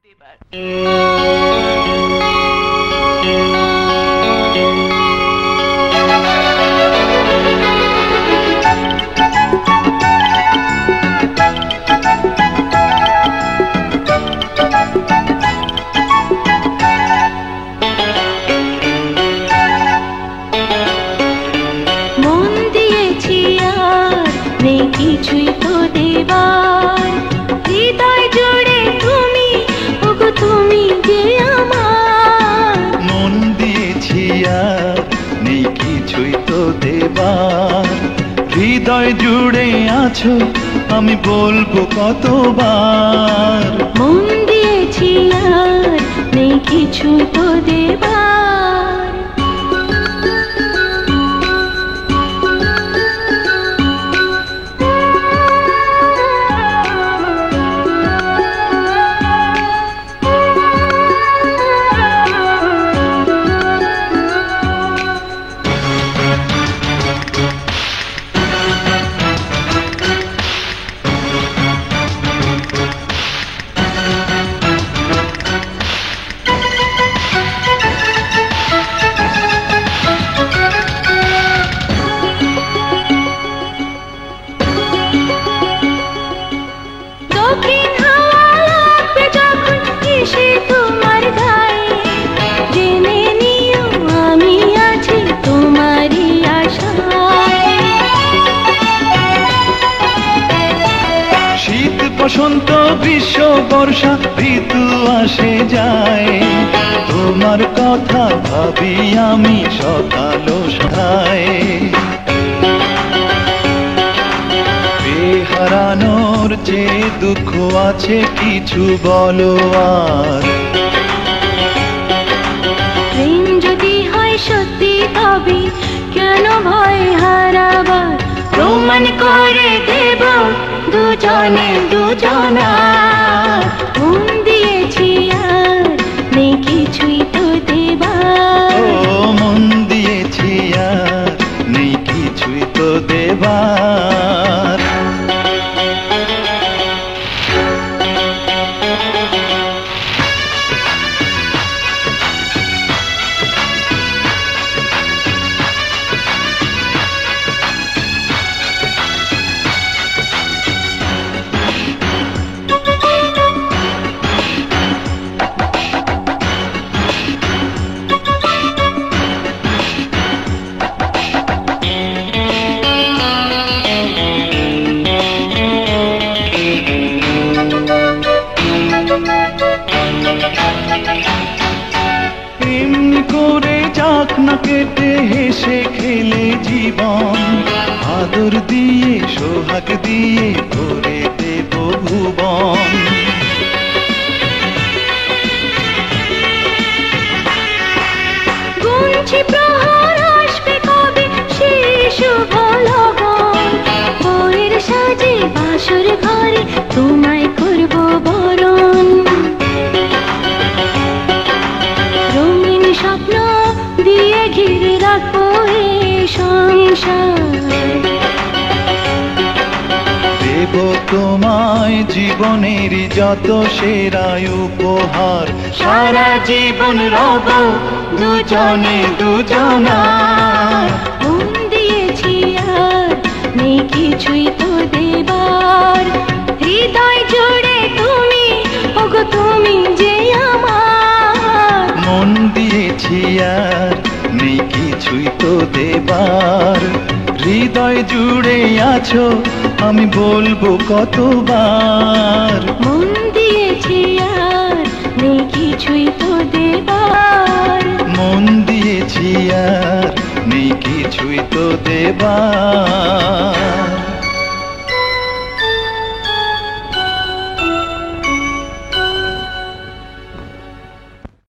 দেবার। মন দিয়েছি আর নেই কিছুই তো দেবার, হৃদয় জুড়ে তুমি, ওগো তুমি যে আমার। মন দিয়েছি আর নেই কিছুই তো দেবার, হৃদয় জুড়ে আছো আমি বলবো কতবার। মন দিয়েছি আর নেই কিছুই তো দেবার। দক্ষিণ হাওয়া লাগবে যখন এসে তোমার গায়ে, জেনে নিও আমি আছি তোমারই আশায়। শীত বসন্ত গ্রীষ্ম বর্ষা ঋতু আসে যায়, তোমার কথা ভাবি আমি সকাল সন্ধ্যায়। হারানোর যে দুঃখ আছে কিছু বলো আর। প্রেম যদি হয় সত্যি তবে কেন ভয় হারাবার, প্রমাণ করে দেব দুজনে দুজনা। মন দিয়েছি আর নেই কিছুই তো দেবার। ও মন দিয়েছি আর নেই কিছুই তো দেবার। এমনি করে যাক না কেটে হেসে খেলে জীবন, আদর দিয়ে সোহাগ দিয়ে ভরে দেব ভুবন। গুনছি প্রহর আসবে কবে সেই শুভ লগন, বউয়ের সাজে বাসর ঘরে তোমায় করব বরণ। রঙিন স্বপ্ন দিয়ে ঘিরে রাখবো এই সংসার। দেব তোমায় জীবনের যত সেরা উপহার, সারা জীবন রব দুজনে দুজনা। মন দিয়েছি আর নেই কিছুই তো দেবার, হৃদয় জুড়ে তুমি, ওগো তুমি যে আমার। মন দিয়েছি আর নেই কিছুই তো দেবার, হৃদয় জুড়ে আছো আমি বলবো কতবার। মন দিয়েছি আর নেই কিছুই তো দেবার। মন দিয়েছি আর নেই কিছুই তো দেবার।